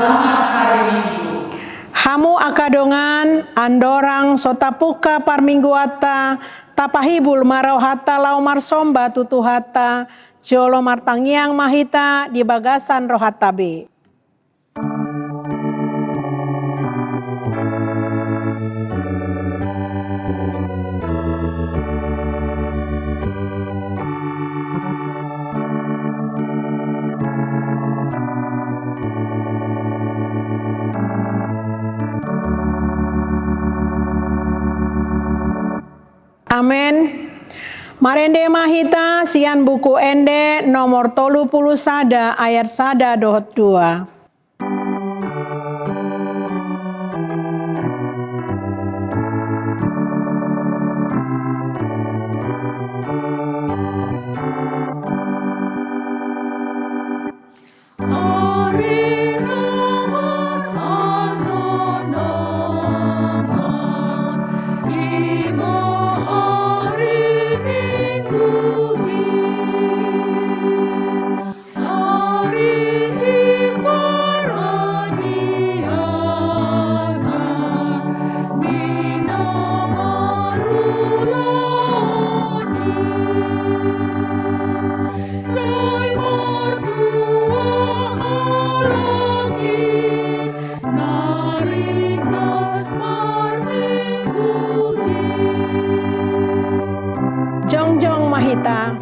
selamat hari Minggu. Hamu akadongan andorang sotapuka parmingguata tapahibul marohata laumar somba tutuhata jolo martangiang mahita di bagasan rohatabe. Amin. Marende mahita sian buku ende nomor 30 sada ayat sada dohot 2. Jongjong mahita.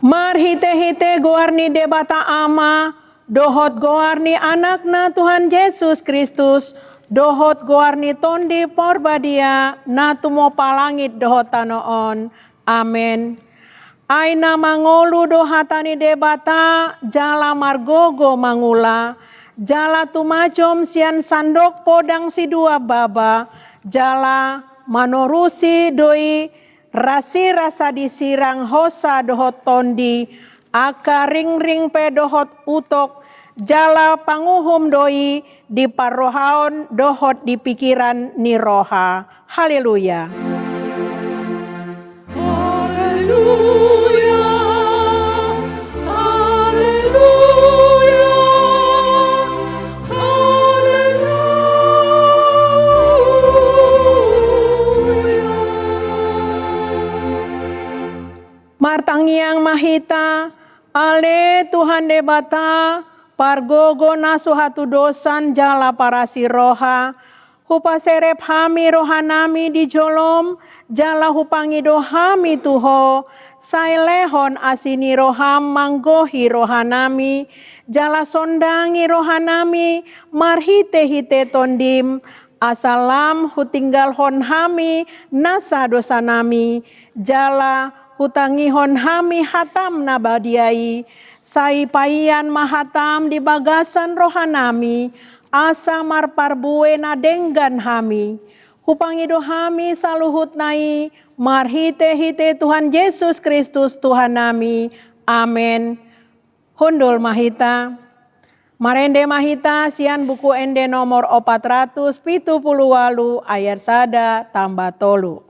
Marhite-hite goarni debata ama, dohot goarni anakna Tuhan Yesus Kristus, dohot goarni tondi porbadia, natumo palangit dohotanoon. Amin. Aina mangolu dohatani debata, jala margogo mangula, jala tumajom sian sandok podang si dua baba, jala manorusi doi, rasi rasa disirang hosa dohot tondi, aka ring pe dohot utok, jala panguhum doi di parohaon dohot di pikiran ni roha. Haleluya. Haleluya. Haleluya. Martangiang mahita, ale Tuhan debata, pargogo nasuhatu dosan jala parasi roha, hupa serep hami rohanami di jolom, jala hupangi dohami tuho, sailehon asini roham manggohi rohanami, jala sondangi rohanami, marhite-hite tondim, asalam hutinggal hon hami, nasa dosanami, jala hutangihon hami hatam nabadiai, sai paian mahatam di bagasan rohanami, asa marparbue nadenggan hami, hupangido hami saluhut nai, marhite-hite Tuhan Yesus Kristus Tuhan nami. Amin. Hundul mahita. Marende mahita sian buku ende nomor 478 ayat sada tambah tolu.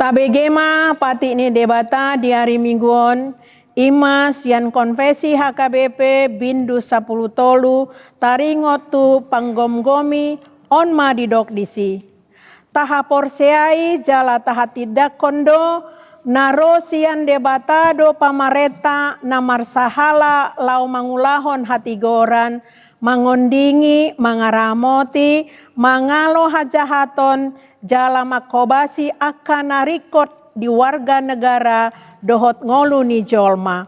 Tabegema pati ni debata di hari mingguon ima sian konfesi HKBP bindu 10 tolu taringotu panggomgomi onma didok disi. Taha porseai jala taha tidak kondo naro sian debatado pamareta namar sahala lau mangulahon hati goran mangondingi mangaramoti mangalo hajahaton jala makobasi akan narikot di warga negara dohot ngolu ni jolma.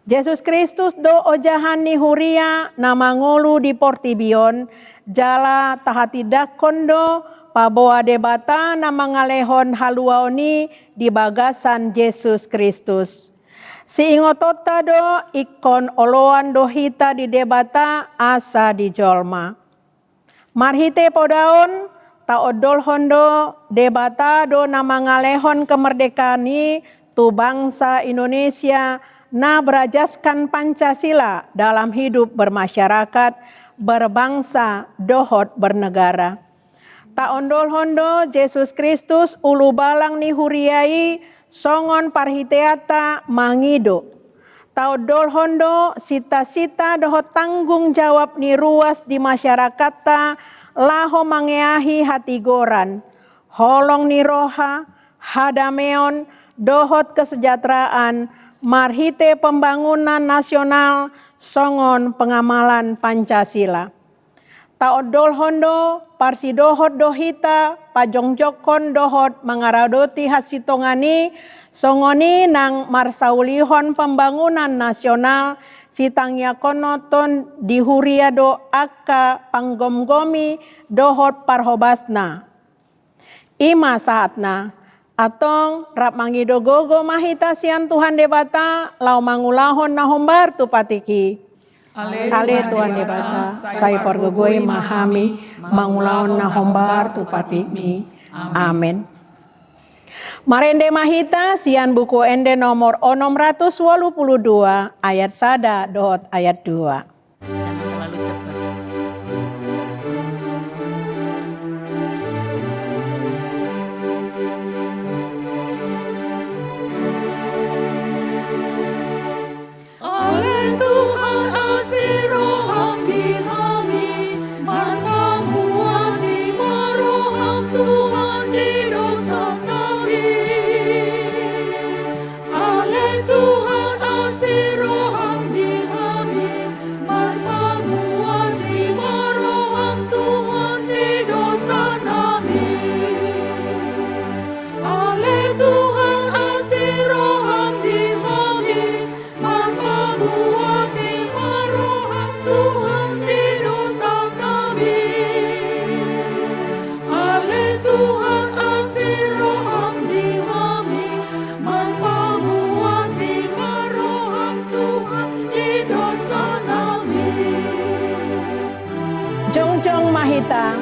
Yesus Kristus do ojahan ni huria nama ngolu di portibion jala tahatidak kondo paboa debata nama ngalehon haluaoni di bagasan Yesus Kristus. Si ingotota do ikon oloan dohita di debata asa di jolma. Marhite podaon ta odol hondo debata do nama ngalehon kemerdekaani tu bangsa Indonesia na berajaskan Pancasila dalam hidup bermasyarakat, berbangsa, dohot bernegara. Ta ondol hondo Yesus Kristus ulu balang ni huriai songon parhiteata mangido. Ta odol hondo sita-sita dohot tanggung jawab ni ruas di masyarakata laho mangeahi hati goran, holong ni roha, hadameon, dohot kesejahteraan, marhite pembangunan nasional, songon pengamalan Pancasila. Taodol hondo, parsi dohot dohita, pajongjokon dohot mangaradoti hasitongani, songoni nang marsaulihon pembangunan nasional, sitangya konoton dihuriado akka panggomgomi dohot parhobasna. Ima saatna, atong rap mangido gogo mahita sian Tuhan debata, lau mangulahon nahombar tu patiki. Ale Tuhan debata, saya pargogoi mahami, mangulahon nahombar tu patiki. Amin. Marende mahita sian buku ende nomor 682 ayat 1 dohot ayat 2. Jangan terlalu cepat. Ale Tuhan asiroham dihami, marhamuati maroham Tuhan di dosa nabi. Ale Tuhan asiroham dihami, marhamuati maroham Tuhan di dosa nabi. Ale Tuhan asiroham dihami, marhamuati maroham Tuhan di dosa nabi. Ale Tuhan asiroham dihami, marhamuati maroham Tuhan di dosa nabi. Jongjong mahita.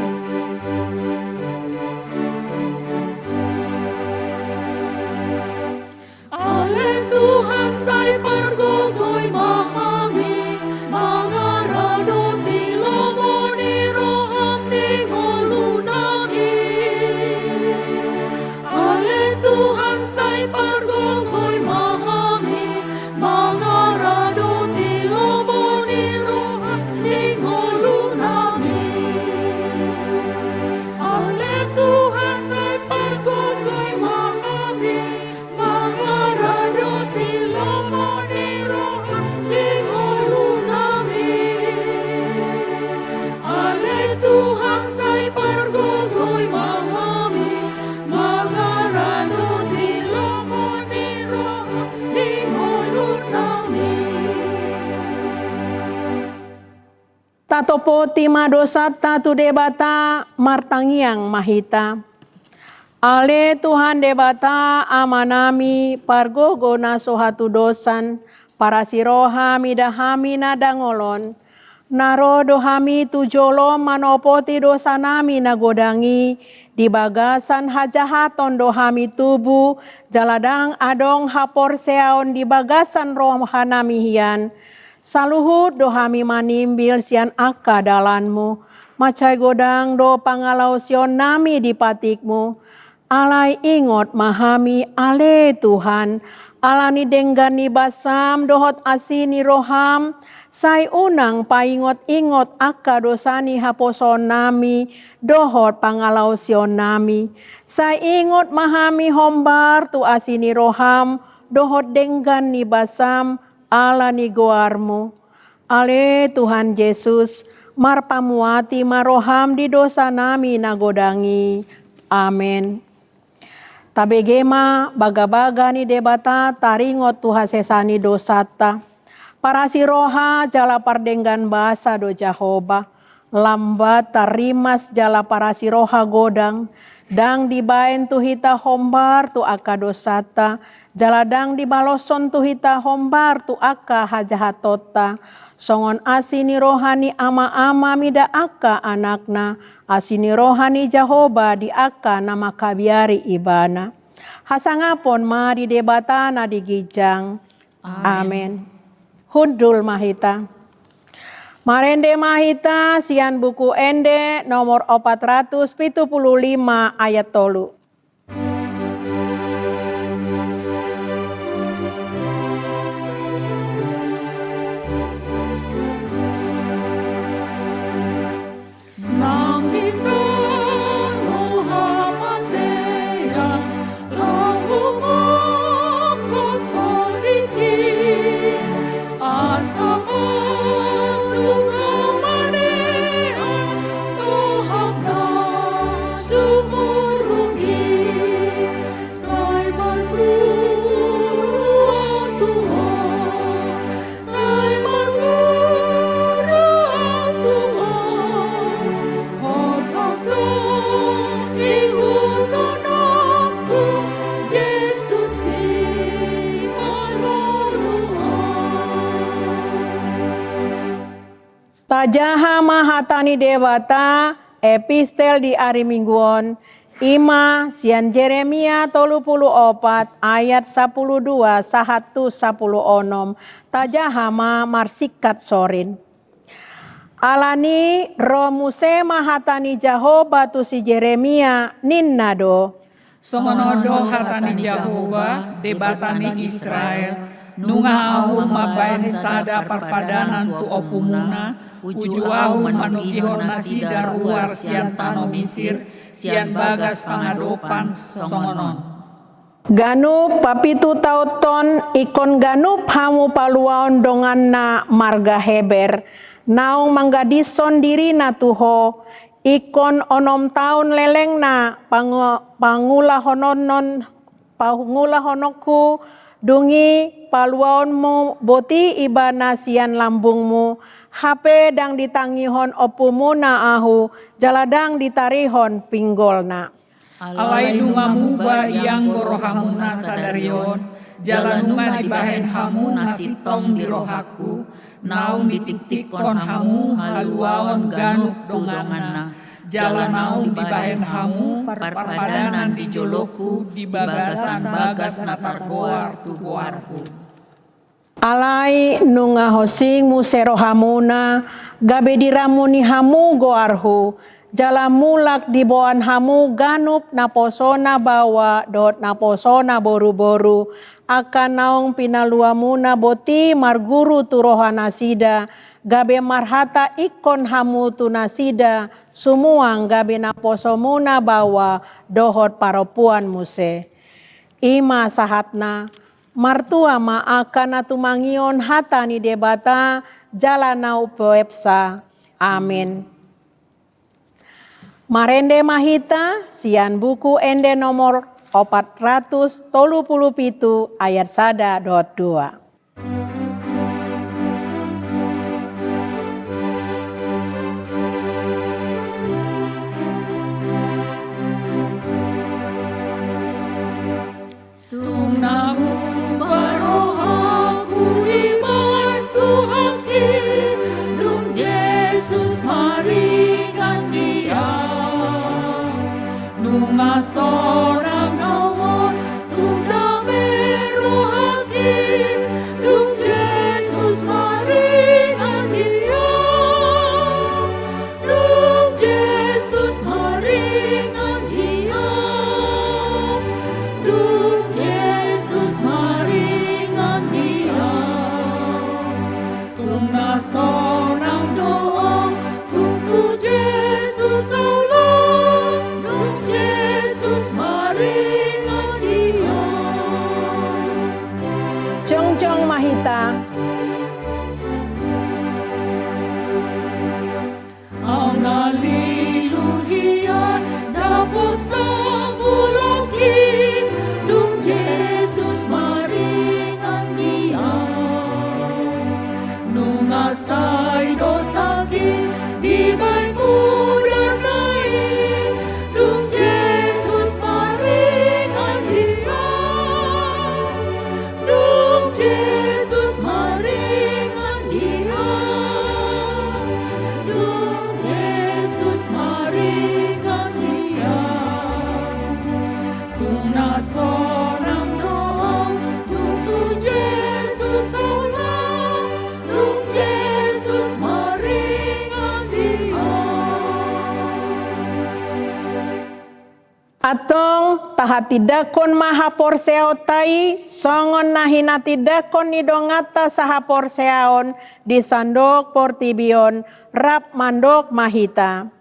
Ale Tuhan sai pargogoi mahami, mangaradoti lomoni roham di ngolunami. Ale Tuhan sai pargogoi mahami, mangaradoti lomoni roham di ngolunami. Ale Tuhan sai pargogoi mahami, mangaradoti lomoni roham di ngolunami. Ale Tuhan sai pargogoi mahami, mangaradoti lomoni roham di ngolunami. Tatopo tima dosa tatu debata martangiang mahita. Ale Tuhan debata amanami pargogo na sohatu dosan para siroha midahami nadangolon. Narodo hami tujolo manopoti dosa nami nagodangi di bagasan hajahaton dohami tubuh jaladang adong hapor seaon di bagasan rohanami hian. Saluhut dohami manimbil sian akka dalanmu, macai godang do pangalau sion nami di patikmu. Alai ingot mahami ale Tuhan, alani denggani basam dohot asini roham, sai unang paingot-ingot akka dosani haposon nami, dohot pangalausion nami. Sai ingot mahami hombar tu asini roham, dohot denggani basam, alani goarmu. Ale Tuhan Yesus, marpamuati maroham di dosa nami nagodangi. Amin. Tabegema baga-baga ni debata taringot Tuha sesani dosata. Para siroha jala pardenggan basa do Jahoba. Lambat tarimas jala para siroha godang. Dang dibaen tuhita hombar tu aka dosata. Jala dang dibaloson tuhita hombar tu aka hajahatota. Songon asini rohani ama-ama mida aka anakna. Asini rohani Jahoba di aka nama kabiari ibana. Hasangapon mari debatana di gijang. Amin. Hudul mahita. Marende mahita sian buku ende nomor 475 ayat 3. Tajaha mahatani dewata epistel di hari mingguon ima sian Jeremia 34 ayat 12 sahatu 10 tajaha ma marsikat sorin. Alani romuse mahatani Jahoba tu si Jeremia ninnado. Songonodo hatani Jahoba debatani Israel. Nunga ahu mabaen sada parpadanan tu opumuna, ujuahu manukihon nasida ruar sian tano Misir, sian bagas pangadopan songonon. Ganup papitu tauton ikon ganup hamu paluaon donganna marga heber, naung manggadison dirina tuho, ikon onom taun lelengna pangulahonoku, dungi paluaonmu boti ibana sian lambungmu, hape dang ditangihon opumuna ahu, jaladang ditarihon pinggolna. Alai nunga muba yang gorohamuna sadarion, jalanunga dibahen hamuna sitong di rohaku, naung ditik-tikon hamu haluaon ganup donganana. Jalanau dibahen hamu parpadanan di joloku di bagasan bagas natargoar tu goarku. Alai nunga hosing musero hamuna gabe diramuni hamu goarhu jala mulak diboan hamu ganup naposona bawa dot naposona boru-boru akan naung pinaluamuna boti marguru tu rohana sida gabe marhata ikon hamu tu nasida sumuang gabe naposomuna bawa dohot paropuan muse. Ima sahatna martua ma akan atumangion hatani debata jalana upoepsa. Amin. Marende mahita sian buku ende nomor 437 ayat 1-2. Sorang awon tunda merohaki dung Jesus maringan dia dung Jesus maringan dia sambuloki dung Jesus maringan dia nungasai dosaki di baik muda naik dung Jesus maringan dia dung Jesus maringan dia dung Jesus maringan dia tung nasonang doang dung tu Jesus Allah dung Jesus maringan dia Atong tahati dakon maha porseao tai, songon nahina tidakon nidongata saha porseaon, di sandok portibion, rap mandok mahita.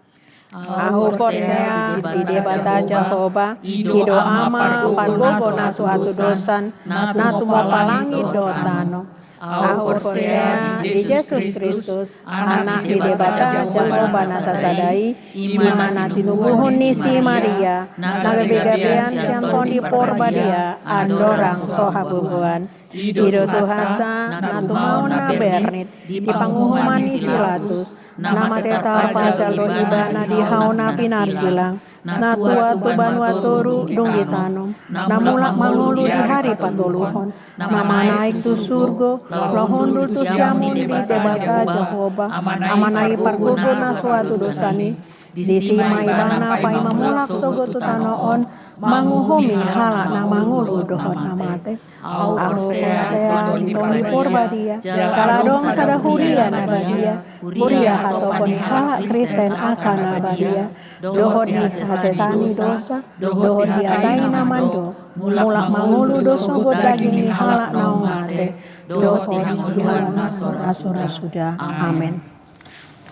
Ahu porsea di debata Jehovah, ido ama pandogo na suatu dosan, natu palangi dotano. Ahu porsea di Yesus Kristus, anak di debata Jehovah na sasadai, imana tinubuhon ni si Maria, nalebegabean siangkon di porbadia, andorang soha bumbuan. Ido Tuhanta, natu mau na bernit, di pangumuman ni silatus, nama teta pajalo ibana di hauna pinar silang, na tua tuban watoru dung ditanom, na mulak mangulu di hari patuluhon, nama naik tu surgo, lohon tu siamun di tebata Jehovah, amanai pargogo na suatu dosani, di sima ibana pai mamulak sogo tutanoon, manguhumi halak na mangulu dohon amate. Au porsea di porbadia, kaladong sada huria na badia, huria hatopon halak Kristen akan na badia, dohon di hasesani dosa, dohon di atai na mando, mulak mangulu doso god daging halak na ongate, dohon di halak na sura sudah. Amin.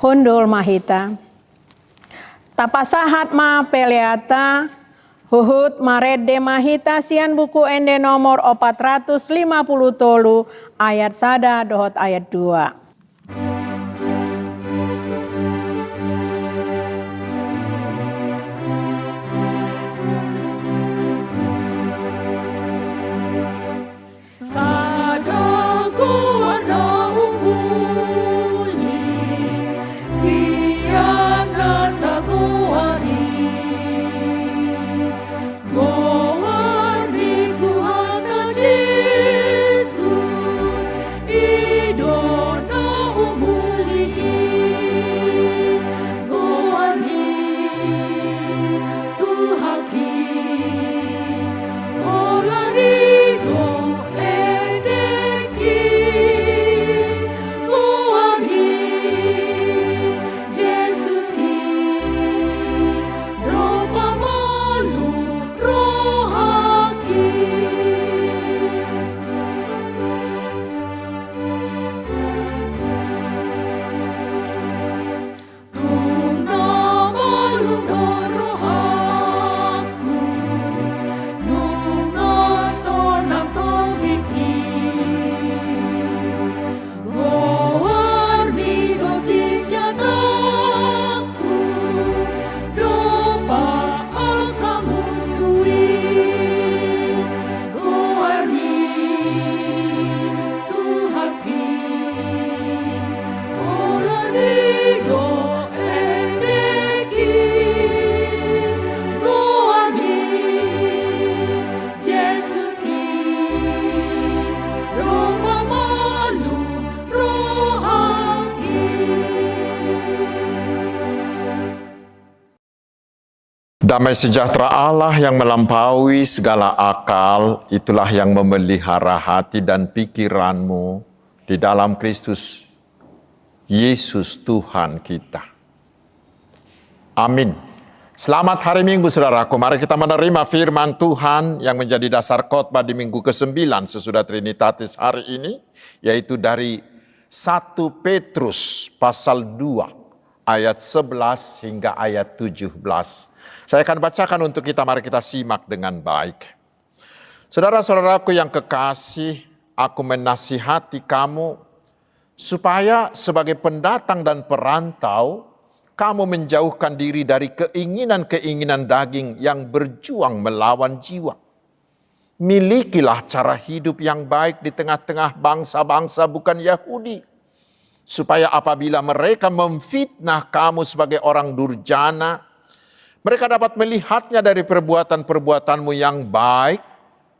Hundul mahita, tapasahat ma peleata, Huhut marede mahita sian buku ende nomor 450 ayat 1 dohot ayat 2. Damai sejahtera Allah yang melampaui segala akal, itulah yang memelihara hati dan pikiranmu di dalam Kristus Yesus Tuhan kita. Amin. Selamat hari Minggu saudaraku, mari kita menerima firman Tuhan yang menjadi dasar khotbah di minggu ke-9 sesudah Trinitatis hari ini, yaitu dari 1 Petrus pasal 2 ayat 11 hingga ayat 17. Saya akan bacakan untuk kita, mari kita simak dengan baik. Saudara-saudaraku yang kekasih, aku menasihati kamu supaya sebagai pendatang dan perantau, kamu menjauhkan diri dari keinginan-keinginan daging yang berjuang melawan jiwa. Milikilah cara hidup yang baik di tengah-tengah bangsa-bangsa bukan Yahudi, supaya apabila mereka memfitnah kamu sebagai orang durjana, mereka dapat melihatnya dari perbuatan-perbuatanmu yang baik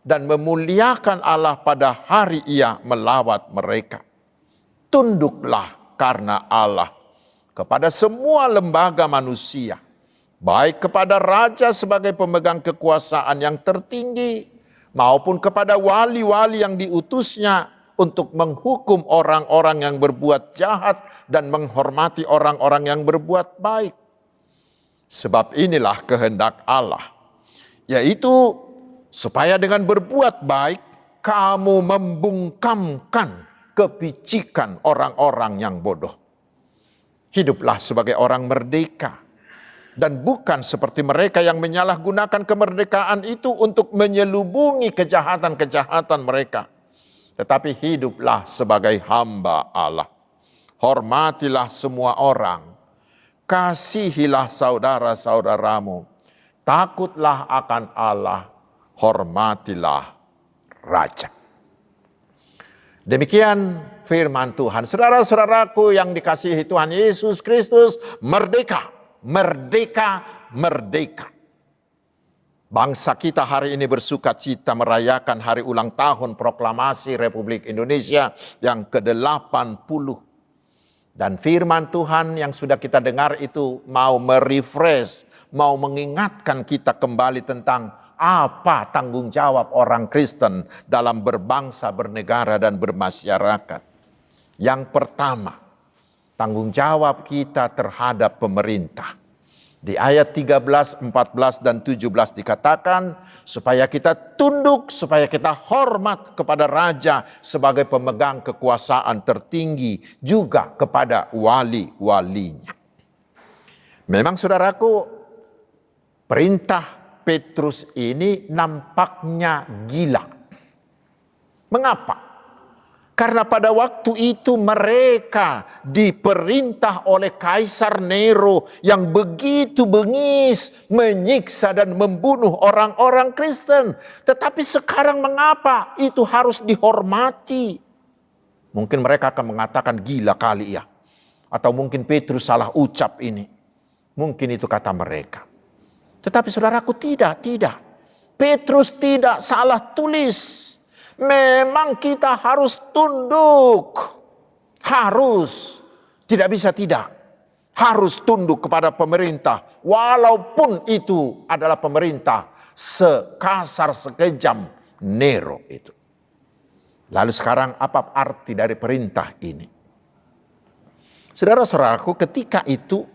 dan memuliakan Allah pada hari Ia melawat mereka. Tunduklah karena Allah kepada semua lembaga manusia, baik kepada raja sebagai pemegang kekuasaan yang tertinggi, maupun kepada wali-wali yang diutusnya untuk menghukum orang-orang yang berbuat jahat dan menghormati orang-orang yang berbuat baik. Sebab inilah kehendak Allah, yaitu supaya dengan berbuat baik kamu membungkamkan kepicikan orang-orang yang bodoh. Hiduplah sebagai orang merdeka, dan bukan seperti mereka yang menyalahgunakan kemerdekaan itu untuk menyelubungi kejahatan-kejahatan mereka. Tetapi hiduplah sebagai hamba Allah. Hormatilah semua orang. Kasihilah saudara-saudaramu. Takutlah akan Allah. Hormatilah Raja. Demikian firman Tuhan. Saudara-saudaraku yang dikasihi Tuhan Yesus Kristus, merdeka. Merdeka, merdeka. Bangsa kita hari ini bersuka cita merayakan hari ulang tahun proklamasi Republik Indonesia yang ke-80. Dan firman Tuhan yang sudah kita dengar itu mau merefresh, mau mengingatkan kita kembali tentang apa tanggung jawab orang Kristen dalam berbangsa, bernegara, dan bermasyarakat. Yang pertama, tanggung jawab kita terhadap pemerintah. Di ayat 13, 14, dan 17 dikatakan supaya kita tunduk, supaya kita hormat kepada raja sebagai pemegang kekuasaan tertinggi, juga kepada wali-walinya. Memang saudaraku, perintah Petrus ini nampaknya gila. Mengapa? Karena pada waktu itu mereka diperintah oleh Kaisar Nero yang begitu bengis menyiksa dan membunuh orang-orang Kristen. Tetapi sekarang mengapa itu harus dihormati? Mungkin mereka akan mengatakan gila kali ya. Atau mungkin Petrus salah ucap ini. Mungkin itu kata mereka. Tetapi saudaraku tidak. Petrus tidak salah tulis. Memang kita harus tunduk. Harus. Tidak bisa tidak. Harus tunduk kepada pemerintah. Walaupun itu adalah pemerintah sekasar sekejam Nero itu. Lalu sekarang apa arti dari perintah ini? Saudara-saudaraku, ketika itu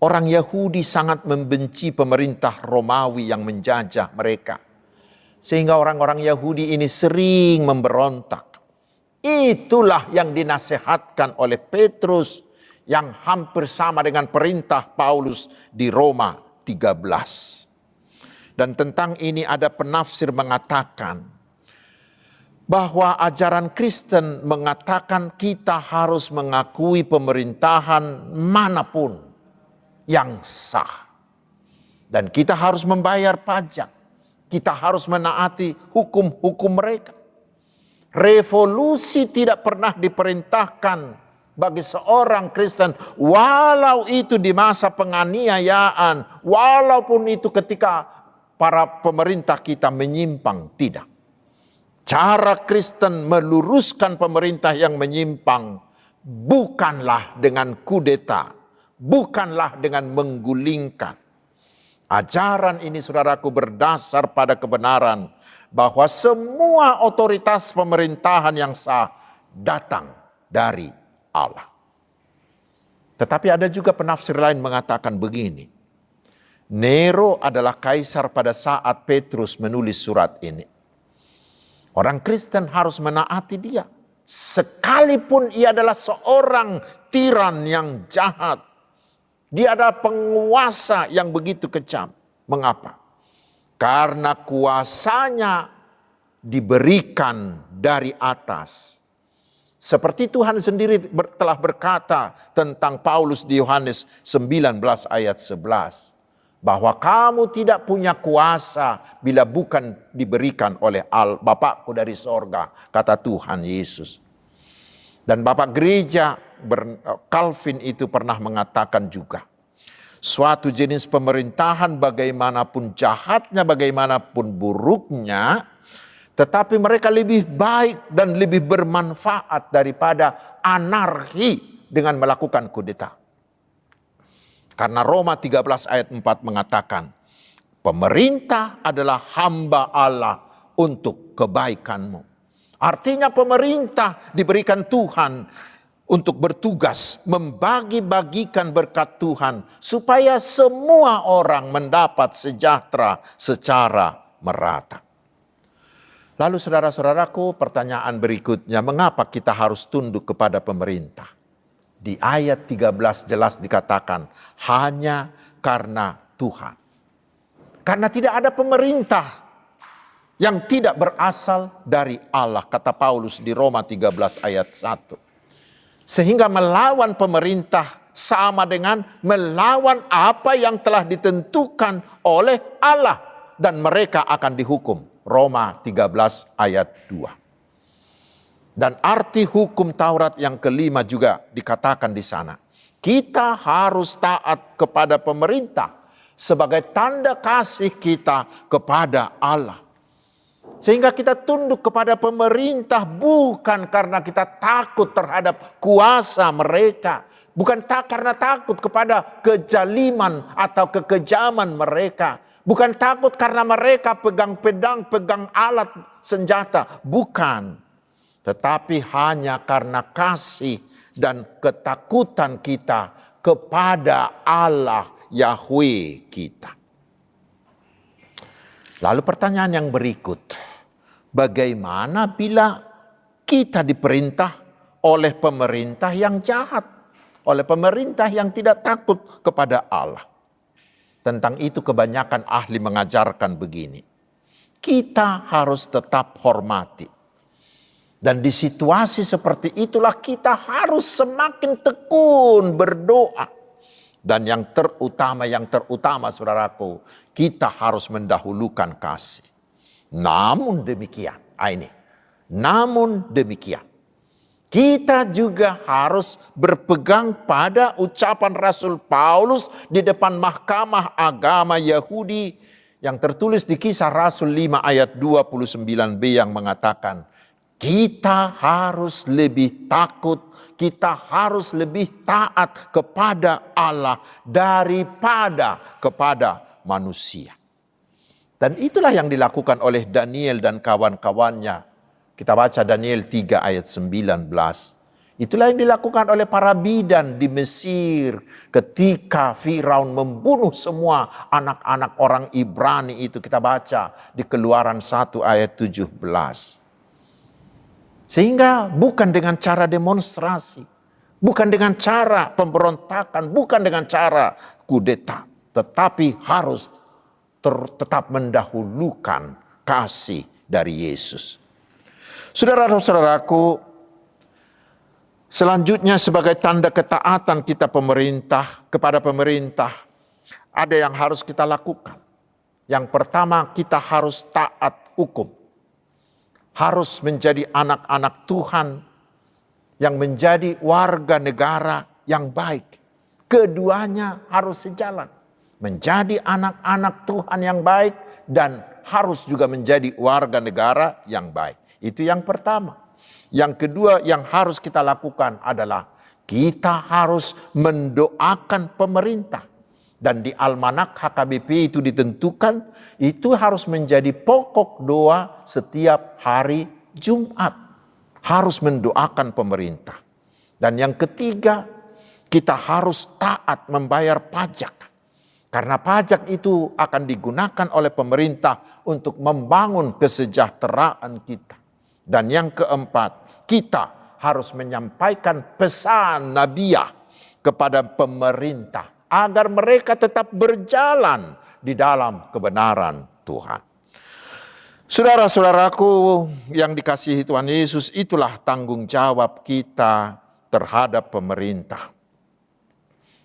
orang Yahudi sangat membenci pemerintah Romawi yang menjajah mereka. Sehingga orang-orang Yahudi ini sering memberontak. Itulah yang dinasehatkan oleh Petrus yang hampir sama dengan perintah Paulus di Roma 13. Dan tentang ini ada penafsir mengatakan bahwa ajaran Kristen mengatakan kita harus mengakui pemerintahan manapun yang sah. Dan kita harus membayar pajak. Kita harus menaati hukum-hukum mereka. Revolusi tidak pernah diperintahkan bagi seorang Kristen, walau itu di masa penganiayaan, walaupun itu ketika para pemerintah kita menyimpang, tidak. Cara Kristen meluruskan pemerintah yang menyimpang bukanlah dengan kudeta, bukanlah dengan menggulingkan. Ajaran ini saudaraku berdasar pada kebenaran bahwa semua otoritas pemerintahan yang sah datang dari Allah. Tetapi ada juga penafsir lain mengatakan begini. Nero adalah kaisar pada saat Petrus menulis surat ini. Orang Kristen harus menaati dia. Sekalipun ia adalah seorang tiran yang jahat. Dia adalah penguasa yang begitu kejam. Mengapa? Karena kuasanya diberikan dari atas. Seperti Tuhan sendiri telah berkata tentang Paulus di Yohanes 19 ayat 11. Bahwa kamu tidak punya kuasa bila bukan diberikan oleh Bapakku dari sorga, kata Tuhan Yesus. Dan Bapak Gereja Calvin itu pernah mengatakan juga, suatu jenis pemerintahan bagaimanapun jahatnya, bagaimanapun buruknya, tetapi mereka lebih baik dan lebih bermanfaat daripada anarki dengan melakukan kudeta. Karena Roma 13 ayat 4 mengatakan, pemerintah adalah hamba Allah untuk kebaikanmu. Artinya pemerintah diberikan Tuhan untuk bertugas membagi-bagikan berkat Tuhan supaya semua orang mendapat sejahtera secara merata. Lalu saudara-saudaraku, pertanyaan berikutnya, mengapa kita harus tunduk kepada pemerintah? Di ayat 13 jelas dikatakan, hanya karena Tuhan. Karena tidak ada pemerintah yang tidak berasal dari Allah, kata Paulus di Roma 13 ayat 1. Sehingga melawan pemerintah sama dengan melawan apa yang telah ditentukan oleh Allah. Dan mereka akan dihukum. Roma 13 ayat 2. Dan arti hukum Taurat yang kelima juga dikatakan di sana. Kita harus taat kepada pemerintah sebagai tanda kasih kita kepada Allah. Sehingga kita tunduk kepada pemerintah bukan karena kita takut terhadap kuasa mereka. Bukan karena takut kepada kejaliman atau kekejaman mereka. Bukan takut karena mereka pegang pedang, pegang alat senjata. Bukan. Tetapi hanya karena kasih dan ketakutan kita kepada Allah Yahweh kita. Lalu pertanyaan yang berikut. Bagaimana bila kita diperintah oleh pemerintah yang jahat? Oleh pemerintah yang tidak takut kepada Allah. Tentang itu kebanyakan ahli mengajarkan begini. Kita harus tetap hormati. Dan di situasi seperti itulah kita harus semakin tekun berdoa. Dan yang terutama saudaraku, kita harus mendahulukan kasih. Namun demikian, namun demikian, kita juga harus berpegang pada ucapan Rasul Paulus di depan mahkamah agama Yahudi yang tertulis di Kisah Rasul 5 ayat 29b yang mengatakan, kita harus lebih takut, kita harus lebih taat kepada Allah daripada kepada manusia. Dan itulah yang dilakukan oleh Daniel dan kawan-kawannya. Kita baca Daniel 3 ayat 19. Itulah yang dilakukan oleh para bidan di Mesir ketika Firaun membunuh semua anak-anak orang Ibrani itu. Kita baca di Keluaran 1 ayat 17. Sehingga bukan dengan cara demonstrasi, bukan dengan cara pemberontakan, bukan dengan cara kudeta, tetapi harus tetap mendahulukan kasih dari Yesus. Saudara-saudaraku, selanjutnya sebagai tanda ketaatan kita kepada pemerintah, ada yang harus kita lakukan. Yang pertama, kita harus taat hukum. Harus menjadi anak-anak Tuhan yang menjadi warga negara yang baik. Keduanya harus sejalan. Menjadi anak-anak Tuhan yang baik dan harus juga menjadi warga negara yang baik. Itu yang pertama. Yang kedua yang harus kita lakukan adalah kita harus mendoakan pemerintah. Dan di Almanak HKBP itu ditentukan, itu harus menjadi pokok doa setiap hari Jumat. Harus mendoakan pemerintah. Dan yang ketiga, kita harus taat membayar pajak. Karena pajak itu akan digunakan oleh pemerintah untuk membangun kesejahteraan kita. Dan yang keempat, kita harus menyampaikan pesan nabiah kepada pemerintah agar mereka tetap berjalan di dalam kebenaran Tuhan. Saudara-saudaraku yang dikasihi Tuhan Yesus, itulah tanggung jawab kita terhadap pemerintah.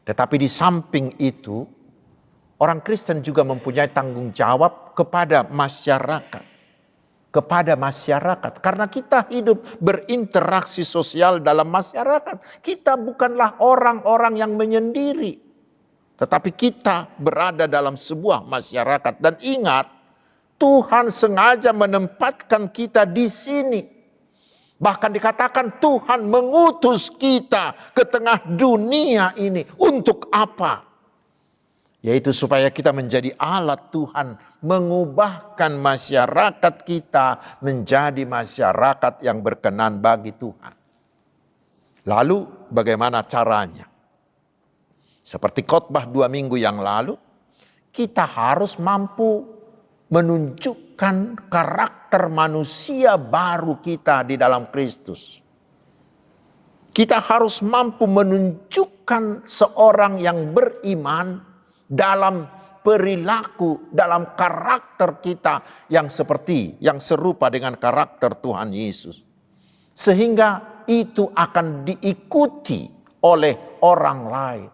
Tetapi di samping itu, orang Kristen juga mempunyai tanggung jawab kepada masyarakat. Karena kita hidup berinteraksi sosial dalam masyarakat. Kita bukanlah orang-orang yang menyendiri. Tetapi kita berada dalam sebuah masyarakat. Dan ingat, Tuhan sengaja menempatkan kita di sini. Bahkan dikatakan Tuhan mengutus kita ke tengah dunia ini. Untuk apa? Yaitu supaya kita menjadi alat Tuhan, mengubahkan masyarakat kita menjadi masyarakat yang berkenan bagi Tuhan. Lalu bagaimana caranya? Seperti khotbah 2 minggu yang lalu, kita harus mampu menunjukkan karakter manusia baru kita di dalam Kristus. Kita harus mampu menunjukkan seorang yang beriman dalam perilaku, dalam karakter kita yang serupa dengan karakter Tuhan Yesus. Sehingga itu akan diikuti oleh orang lain.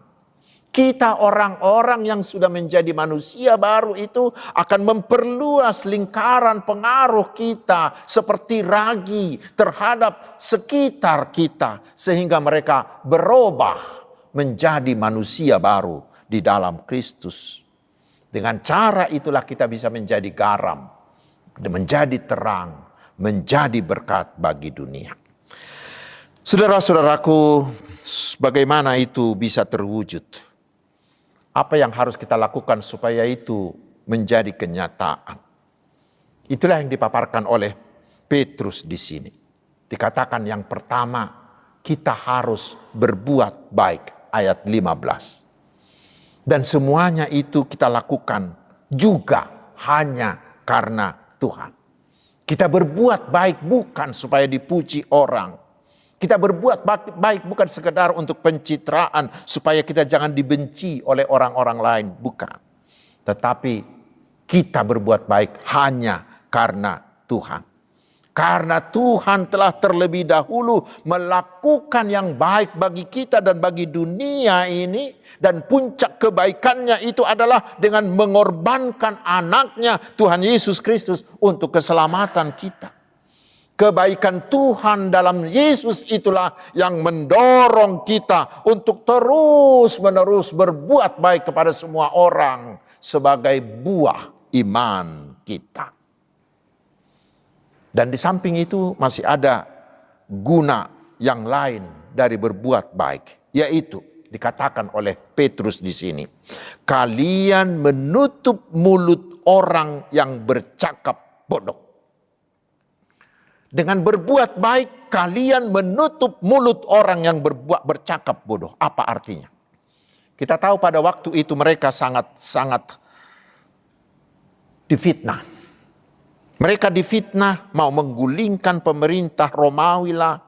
Kita orang-orang yang sudah menjadi manusia baru itu akan memperluas lingkaran pengaruh kita seperti ragi terhadap sekitar kita. Sehingga mereka berubah menjadi manusia baru di dalam Kristus. Dengan cara itulah kita bisa menjadi garam, menjadi terang, menjadi berkat bagi dunia. Saudara-saudaraku, bagaimana itu bisa terwujud? Apa yang harus kita lakukan supaya itu menjadi kenyataan? Itulah yang dipaparkan oleh Petrus di sini. Dikatakan yang pertama, kita harus berbuat baik, ayat 15. Dan semuanya itu kita lakukan juga hanya karena Tuhan. Kita berbuat baik bukan supaya dipuji orang. Kita berbuat baik bukan sekedar untuk pencitraan supaya kita jangan dibenci oleh orang-orang lain. Bukan. Tetapi kita berbuat baik hanya karena Tuhan. Karena Tuhan telah terlebih dahulu melakukan yang baik bagi kita dan bagi dunia ini. Dan puncak kebaikannya itu adalah dengan mengorbankan anaknya Tuhan Yesus Kristus untuk keselamatan kita. Kebaikan Tuhan dalam Yesus itulah yang mendorong kita untuk terus-menerus berbuat baik kepada semua orang sebagai buah iman kita. Dan di samping itu masih ada guna yang lain dari berbuat baik, yaitu dikatakan oleh Petrus di sini, kalian menutup mulut orang yang bercakap bodoh. Dengan berbuat baik, kalian menutup mulut orang yang bercakap bodoh. Apa artinya? Kita tahu pada waktu itu mereka sangat difitnah. Mereka difitnah, mau menggulingkan pemerintah Romawi lah.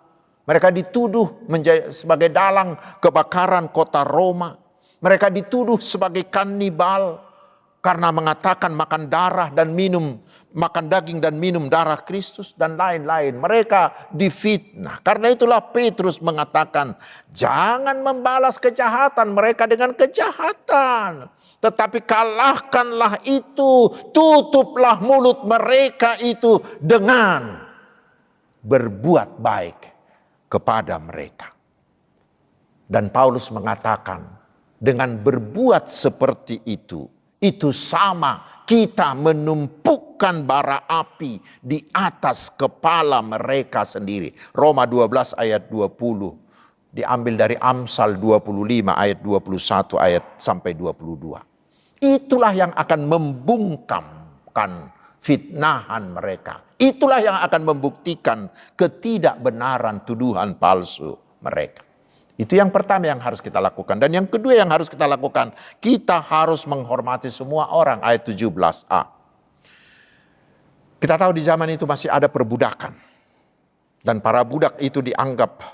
Mereka dituduh sebagai dalang kebakaran kota Roma. Mereka dituduh sebagai kanibal karena mengatakan makan daging dan minum darah Kristus dan lain-lain. Mereka difitnah. Karena itulah Petrus mengatakan, jangan membalas kejahatan mereka dengan kejahatan. Tetapi kalahkanlah itu, tutuplah mulut mereka itu dengan berbuat baik kepada mereka. Dan Paulus mengatakan, dengan berbuat seperti itu sama kita menumpukan bara api di atas kepala mereka sendiri. Roma 12 ayat 20. Diambil dari Amsal 25 ayat 21 ayat sampai 22. Itulah yang akan membungkamkan fitnahan mereka. Itulah yang akan membuktikan ketidakbenaran tuduhan palsu mereka. Itu yang pertama yang harus kita lakukan. Dan yang kedua yang harus kita lakukan, kita harus menghormati semua orang, ayat 17a. Kita tahu di zaman itu masih ada perbudakan. Dan para budak itu dianggap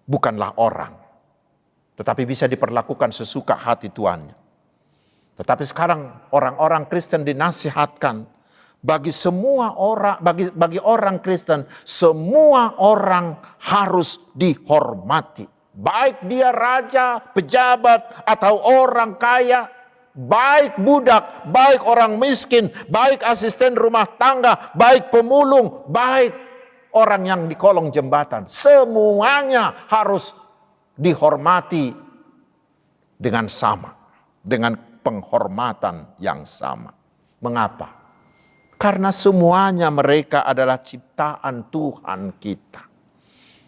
bukanlah orang, tetapi bisa diperlakukan sesuka hati tuannya. Tetapi sekarang orang-orang Kristen dinasihatkan bagi semua orang, bagi orang Kristen, semua orang harus dihormati. Baik dia raja, pejabat, atau orang kaya, baik budak, baik orang miskin, baik asisten rumah tangga, baik pemulung, baik orang yang di kolong jembatan. Semuanya harus dihormati dengan sama, dengan penghormatan yang sama. Mengapa? Karena semuanya mereka adalah ciptaan Tuhan kita.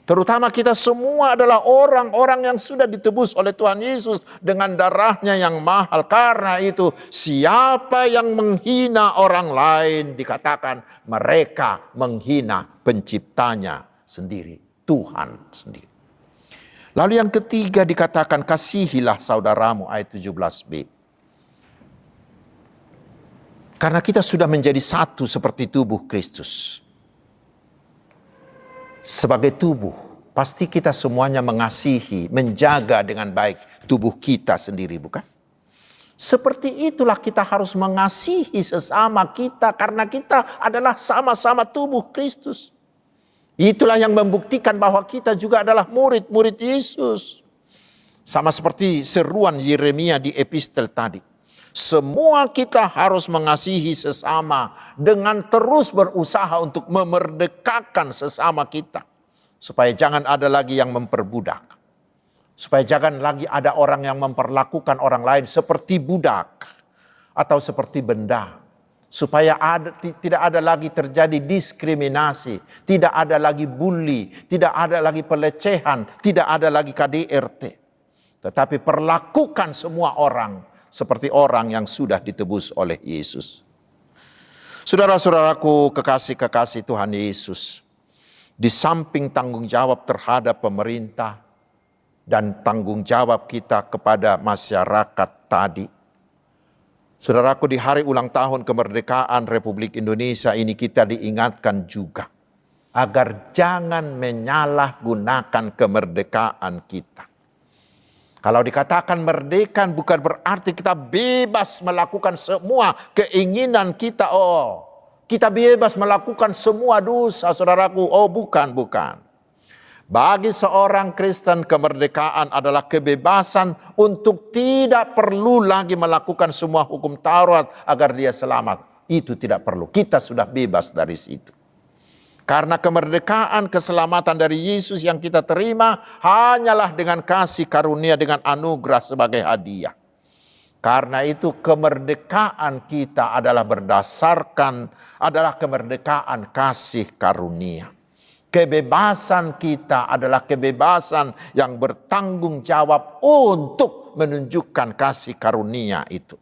Terutama kita semua adalah orang-orang yang sudah ditebus oleh Tuhan Yesus dengan darahnya yang mahal. Karena itu siapa yang menghina orang lain dikatakan mereka menghina penciptanya sendiri, Tuhan sendiri. Lalu yang ketiga dikatakan kasihilah saudaramu, ayat 17b. Karena kita sudah menjadi satu seperti tubuh Kristus. Sebagai tubuh, pasti kita semuanya mengasihi, menjaga dengan baik tubuh kita sendiri, bukan? Seperti itulah kita harus mengasihi sesama kita karena kita adalah sama-sama tubuh Kristus. Itulah yang membuktikan bahwa kita juga adalah murid-murid Yesus. Sama seperti seruan Yeremia di epistel tadi. Semua kita harus mengasihi sesama dengan terus berusaha untuk memerdekakan sesama kita. Supaya jangan ada lagi yang memperbudak. Supaya jangan lagi ada orang yang memperlakukan orang lain seperti budak atau seperti benda. Supaya tidak ada lagi terjadi diskriminasi, tidak ada lagi bully, tidak ada lagi pelecehan, tidak ada lagi KDRT. Tetapi perlakukan semua orang seperti orang yang sudah ditebus oleh Yesus. Saudara-saudaraku, kekasih-kekasih Tuhan Yesus, di samping tanggung jawab terhadap pemerintah dan tanggung jawab kita kepada masyarakat tadi, saudaraku, di hari ulang tahun kemerdekaan Republik Indonesia ini kita diingatkan juga agar jangan menyalahgunakan kemerdekaan kita. Kalau dikatakan merdeka bukan berarti kita bebas melakukan semua keinginan kita. Oh, kita bebas melakukan semua dosa, saudaraku. Oh, bukan. Bagi seorang Kristen, kemerdekaan adalah kebebasan untuk tidak perlu lagi melakukan semua hukum Taurat agar dia selamat. Itu tidak perlu. Kita sudah bebas dari situ. Karena kemerdekaan, keselamatan dari Yesus yang kita terima hanyalah dengan kasih karunia, dengan anugerah sebagai hadiah. Karena itu kemerdekaan kita adalah kemerdekaan kasih karunia. Kebebasan kita adalah kebebasan yang bertanggung jawab untuk menunjukkan kasih karunia itu.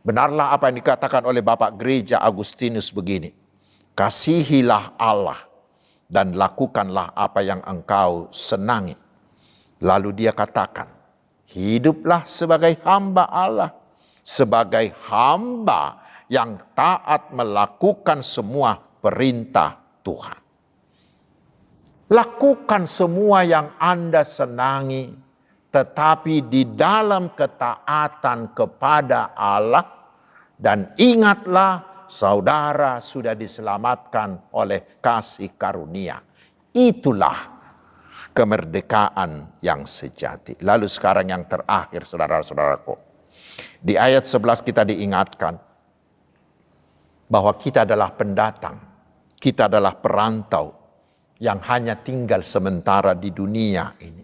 Benarlah apa yang dikatakan oleh Bapak Gereja Agustinus begini. Kasihilah Allah dan lakukanlah apa yang engkau senangi. Lalu dia katakan, hiduplah sebagai hamba Allah, sebagai hamba yang taat melakukan semua perintah Tuhan. Lakukan semua yang Anda senangi, tetapi di dalam ketaatan kepada Allah, dan ingatlah saudara sudah diselamatkan oleh kasih karunia. Itulah kemerdekaan yang sejati. Lalu sekarang yang terakhir, saudara-saudaraku. Di ayat 11 kita diingatkan bahwa kita adalah pendatang. Kita adalah perantau yang hanya tinggal sementara di dunia ini.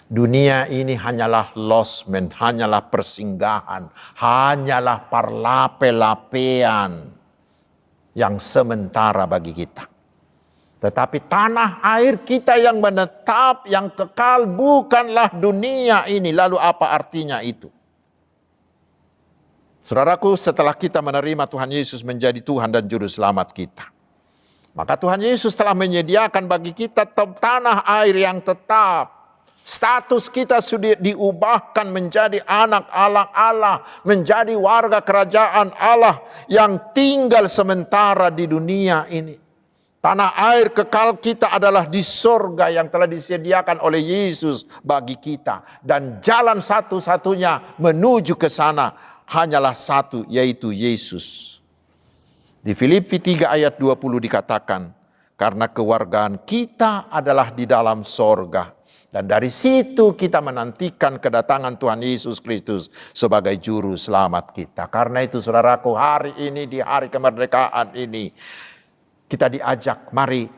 Dunia ini hanyalah losmen, hanyalah persinggahan, hanyalah parlape-lapean yang sementara bagi kita. Tetapi tanah air kita yang menetap, yang kekal bukanlah dunia ini. Lalu apa artinya itu? Saudaraku, setelah kita menerima Tuhan Yesus menjadi Tuhan dan Juru Selamat kita, maka Tuhan Yesus telah menyediakan bagi kita tanah air yang tetap. Status kita sudah diubahkan menjadi anak Allah, menjadi warga kerajaan Allah yang tinggal sementara di dunia ini. Tanah air kekal kita adalah di sorga yang telah disediakan oleh Yesus bagi kita. Dan jalan satu-satunya menuju ke sana hanyalah satu, yaitu Yesus. Di Filipi 3 ayat 20 dikatakan, karena kewargaan kita adalah di dalam sorga. Dan dari situ kita menantikan kedatangan Tuhan Yesus Kristus sebagai juru selamat kita. Karena itu saudaraku, hari ini di hari kemerdekaan ini, kita diajak, mari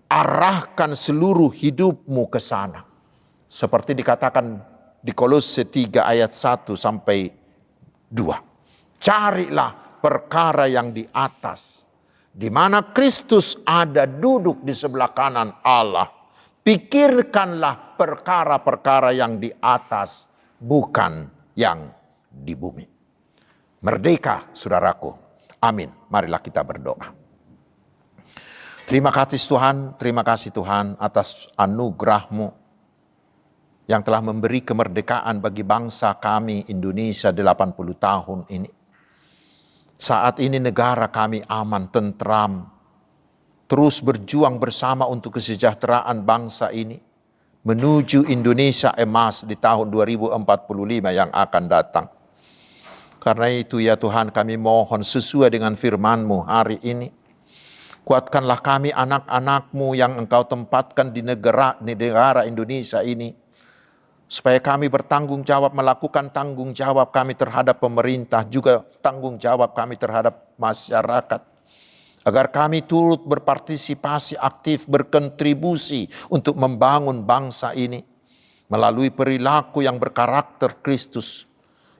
arahkan seluruh hidupmu ke sana. Seperti dikatakan di Kolose 3 ayat 1 sampai 2. Carilah perkara yang di atas, di mana Kristus ada duduk di sebelah kanan Allah. Pikirkanlah perkara-perkara yang di atas, bukan yang di bumi. Merdeka, saudaraku. Amin. Marilah kita berdoa. Terima kasih Tuhan atas anugerah-Mu yang telah memberi kemerdekaan bagi bangsa kami Indonesia 80 tahun ini. Saat ini negara kami aman, tentram, terus berjuang bersama untuk kesejahteraan bangsa ini menuju Indonesia emas di tahun 2045 yang akan datang. Karena itu ya Tuhan, kami mohon sesuai dengan firman-Mu hari ini, kuatkanlah kami anak-anak-Mu yang Engkau tempatkan di negara Indonesia ini, supaya kami bertanggung jawab, melakukan tanggung jawab kami terhadap pemerintah, juga tanggung jawab kami terhadap masyarakat. Agar kami turut berpartisipasi aktif, berkontribusi untuk membangun bangsa ini melalui perilaku yang berkarakter Kristus,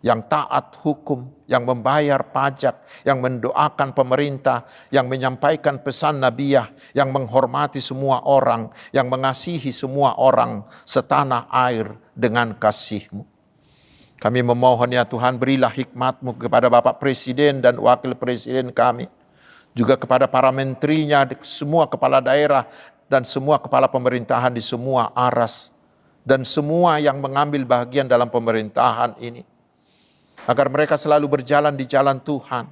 yang taat hukum, yang membayar pajak, yang mendoakan pemerintah, yang menyampaikan pesan nabiah, yang menghormati semua orang, yang mengasihi semua orang setanah air dengan kasih-Mu. Kami memohon ya Tuhan, berilah hikmat-Mu kepada Bapak Presiden dan Wakil Presiden kami, juga kepada para menterinya, semua kepala daerah, dan semua kepala pemerintahan di semua aras, dan semua yang mengambil bagian dalam pemerintahan ini. Agar mereka selalu berjalan di jalan Tuhan.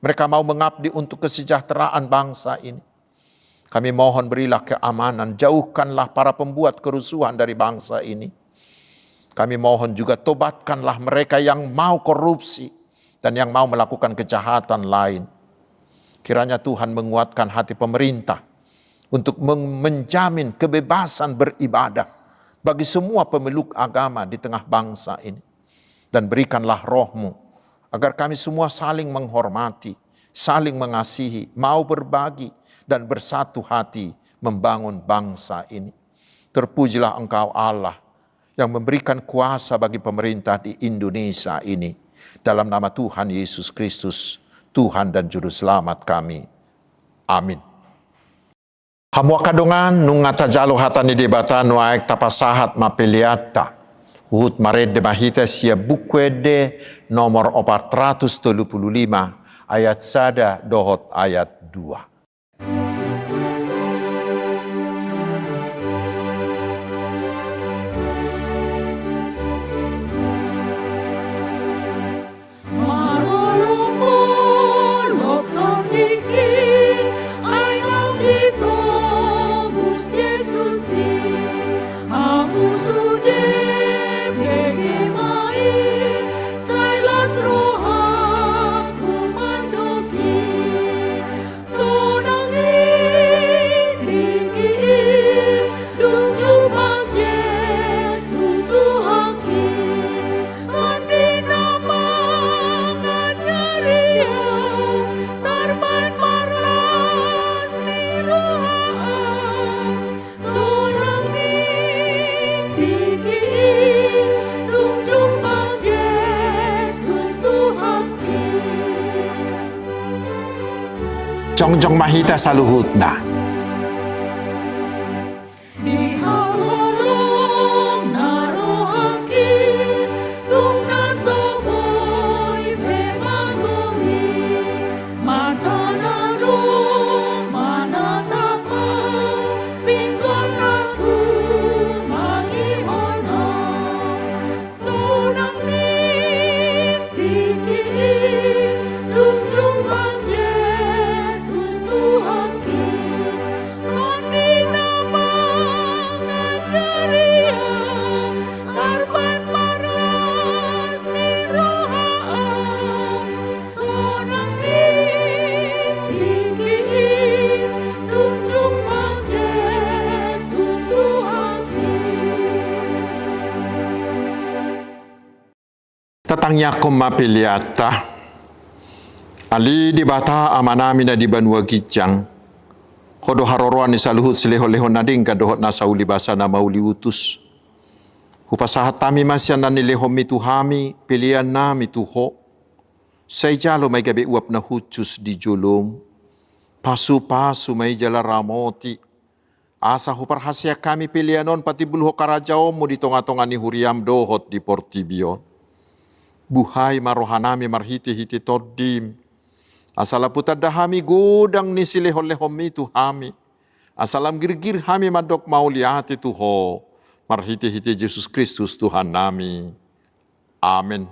Mereka mau mengabdi untuk kesejahteraan bangsa ini. Kami mohon berilah keamanan, jauhkanlah para pembuat kerusuhan dari bangsa ini. Kami mohon juga tobatkanlah mereka yang mau korupsi dan yang mau melakukan kejahatan lain. Kiranya Tuhan menguatkan hati pemerintah untuk menjamin kebebasan beribadah bagi semua pemeluk agama di tengah bangsa ini. Dan berikanlah roh-Mu agar kami semua saling menghormati, saling mengasihi, mau berbagi dan bersatu hati membangun bangsa ini. Terpujilah Engkau Allah yang memberikan kuasa bagi pemerintah di Indonesia ini. Dalam nama Tuhan Yesus Kristus, Tuhan dan Juru Selamat kami. Amin. Hamwa kadongan nung atajalo hatani debata nuaek tapasahat mapeliata. Uhut mared de mahita sia bukwede nomor 435 ayat sada dohot ayat 2. Jongjong mahita saluhutna. Yesus Tuhan kita. Tatangnya ko mapiliata. Ali di bata amanami na di banua gijang. Kodo haroroan ni saluhut sileho-leho nading kadohot na sauli basa na mauli utus. Hupasahat tami masyan na nileho mituhami, pilihan na mituho. Say jalo may gabi uap na hutus di julong. Pasu-pasu may jala ramoti. Asa huparhasya kami pilihanon pati bulho karajaw mo di tonga-tonga ni huriam dohot di Portibio. Buhay marohanami marhiti-hiti todim. Asalaputa dahami gudang ni silehon-lehom itu hami. Asalam girgir hami madok mauliati tuho. Marhiti-hiti Yesus Kristus Tuhan nami. Amin.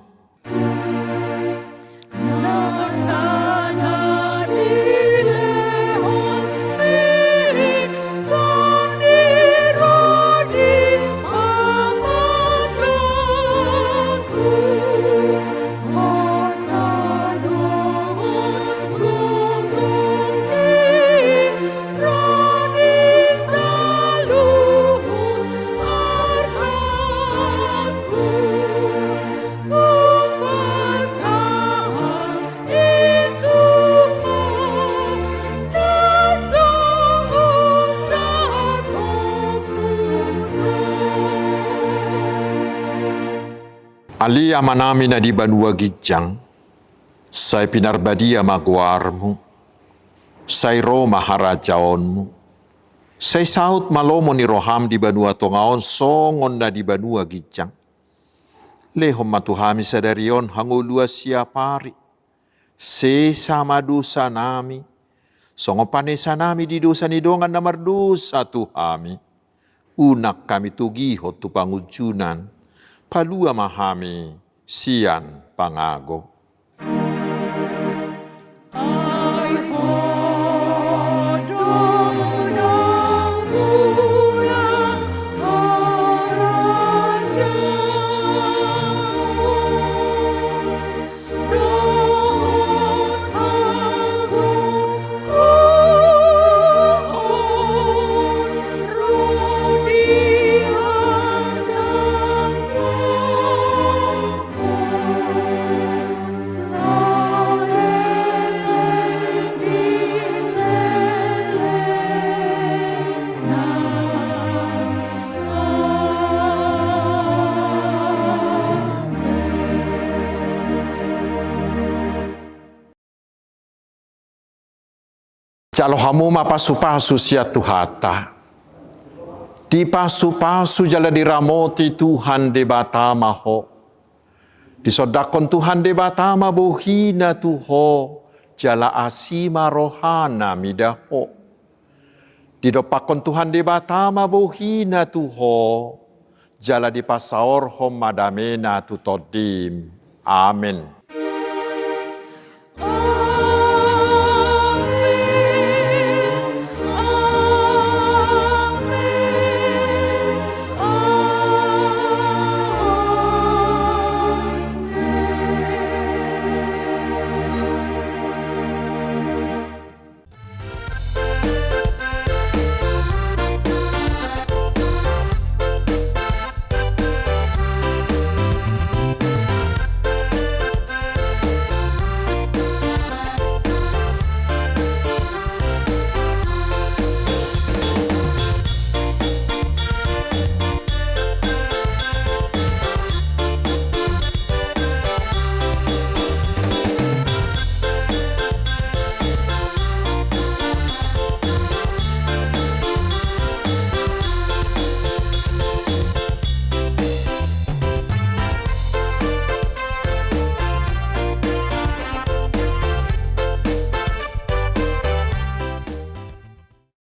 Ali amanami na di banua gijang, say pinarbadia magwarmu, say Roma harajaonmu, say saut malomo ni roham di banua tongaon songon na di banua gijang. Lehom matuhami sadarion hangulua siapari, se sama dosa nami, songo panesa nami di dosa ni dongan na mardosa tuhami, unak kami tugihot tu pangujunan, palua mahami sian pangago. Jalo hamu mapasu-pasu sia tuhata. Di pasu-pasu jala diramoti Tuhan de batama ho. Disodakon Tuhan de batama bohina tuho. Jala asima rohana midaho. Didopakon Tuhan de batama bohina tuho. Jala di pasaor hom madamena tutodim. Amin.